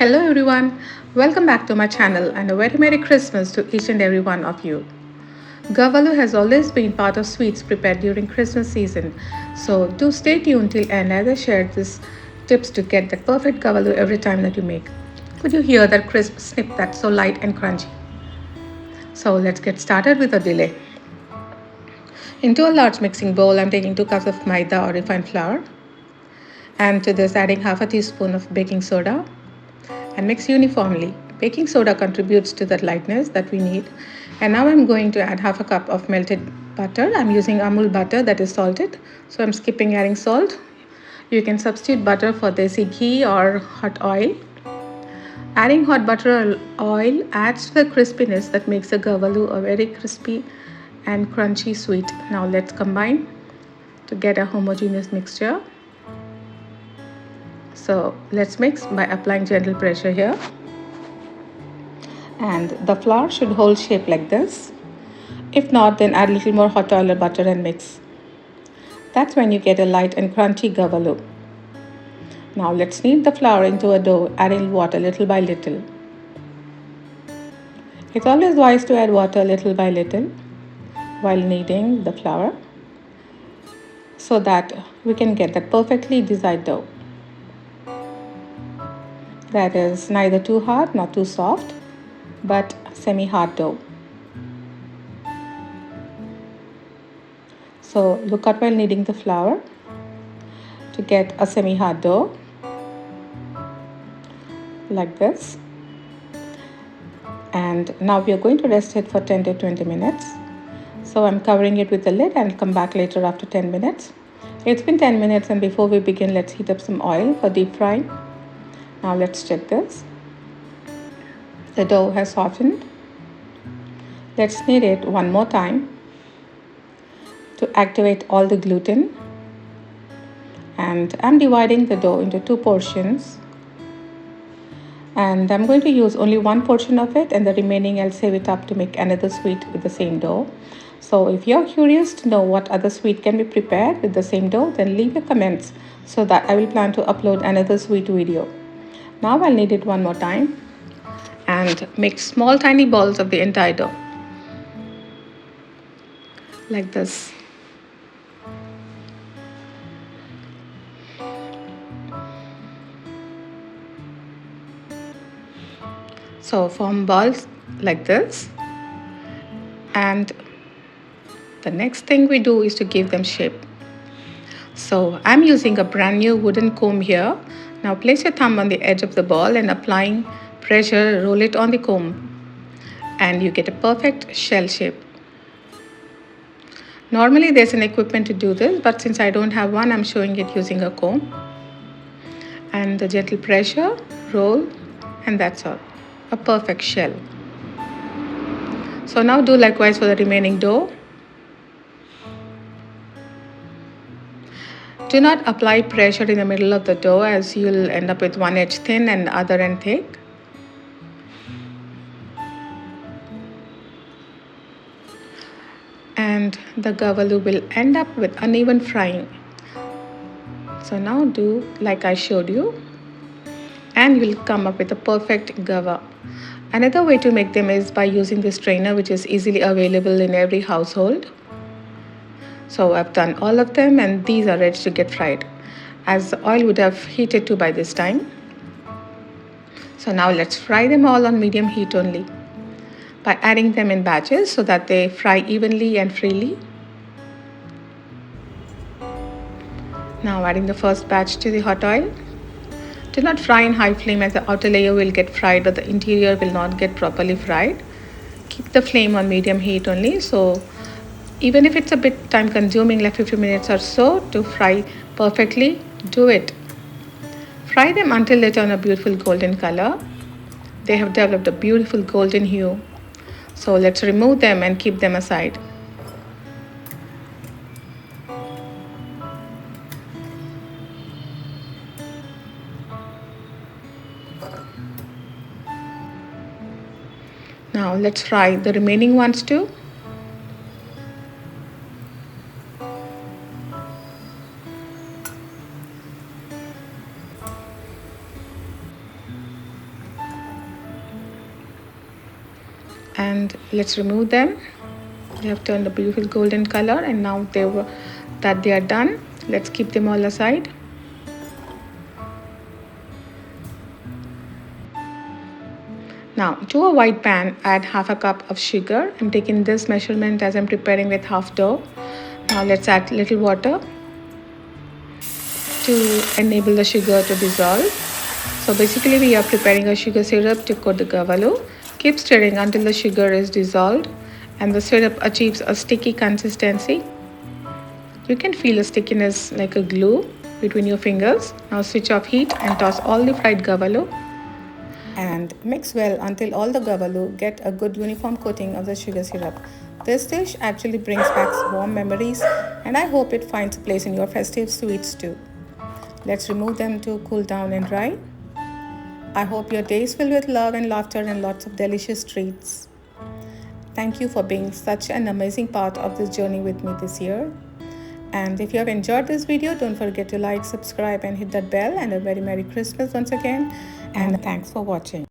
Hello everyone, welcome back to my channel and a very Merry Christmas to each and every one of you. Gavvalu has always been part of sweets prepared during Christmas season, so do stay tuned till end as I share these tips to get the perfect Gavvalu every time that you make. Could you hear that crisp snip that's so light and crunchy? So let's get started with a delay. Into a large mixing bowl, I'm taking 2 cups of Maida or refined flour, and to this adding half a teaspoon of baking soda and mix uniformly. Baking soda contributes to the lightness that we need. And now I'm going to add half a cup of melted butter. I'm using Amul butter that is salted, so I'm skipping adding salt. You can substitute butter for desi ghee or hot oil. Adding hot butter or oil adds to the crispiness that makes the gavvalu a very crispy and crunchy sweet. Now let's combine to get a homogeneous mixture. So let's mix by applying gentle pressure here. And the flour should hold shape like this. If not, then add a little more hot oil or butter and mix. That's when you get a light and crunchy gavvalu. Now let's knead the flour into a dough, adding water little by little. It's always wise to add water little by little while kneading the flour so that we can get that perfectly desired dough. That is neither too hard nor too soft, but semi-hard dough. So look out while kneading the flour to get a semi-hard dough like this. And now we are going to rest it for 10 to 20 minutes. So I'm covering it with the lid and I'll come back later after 10 minutes. It's been 10 minutes, and before we begin, let's heat up some oil for deep frying. Now let's check this. The dough has softened. Let's knead it one more time to activate all the gluten. And I'm dividing the dough into 2 portions. And I'm going to use only 1 portion of it, and the remaining I'll save it up to make another sweet with the same dough. So if you're curious to know what other sweet can be prepared with the same dough, then leave your comments so that I will plan to upload another sweet video. Now I'll knead it one more time and make small tiny balls of the entire dough like this. So form balls like this, and the next thing we do is to give them shape. So I'm using a brand new wooden comb here. Now place your thumb on the edge of the ball and applying pressure, roll it on the comb, and you get a perfect shell shape. Normally there's an equipment to do this, but since I don't have one, I'm showing it using a comb. And the gentle pressure, roll, and that's all. A perfect shell. So now do likewise for the remaining dough. Do not apply pressure in the middle of the dough, as you'll end up with one edge thin and the other end thick. And the gavvalu will end up with uneven frying. So now do like I showed you, and you'll come up with a perfect gava. Another way to make them is by using this strainer, which is easily available in every household. So I've done all of them, and these are ready to get fried, as the oil would have heated to by this time. So now let's fry them all on medium heat only by adding them in batches so that they fry evenly and freely. Now adding the first batch to the hot oil. Do not fry in high flame, as the outer layer will get fried but the interior will not get properly fried. Keep the flame on medium heat only. So even if it's a bit time consuming, like 50 minutes or so to fry perfectly, do it. Fry them until they turn a beautiful golden color. They have developed a beautiful golden hue. So let's remove them and keep them aside. Now let's fry the remaining ones too. And let's remove them. They have turned a beautiful golden color, and now they are done, let's keep them all aside. Now to a white pan, add half a cup of sugar. I'm taking this measurement as I'm preparing with half dough. Now let's add little water to enable the sugar to dissolve. So basically we are preparing a sugar syrup to coat the gavvalu. Keep stirring until the sugar is dissolved and the syrup achieves a sticky consistency. You can feel the stickiness like a glue between your fingers. Now switch off heat and toss all the fried gavvalu and mix well until all the gavvalu get a good uniform coating of the sugar syrup. This dish actually brings back warm memories, and I hope it finds a place in your festive sweets too. Let's remove them to cool down and dry. I hope your day is filled with love and laughter and lots of delicious treats. Thank you for being such an amazing part of this journey with me this year. And if you have enjoyed this video, don't forget to like, subscribe and hit that bell, and a very Merry Christmas once again, and thanks for watching.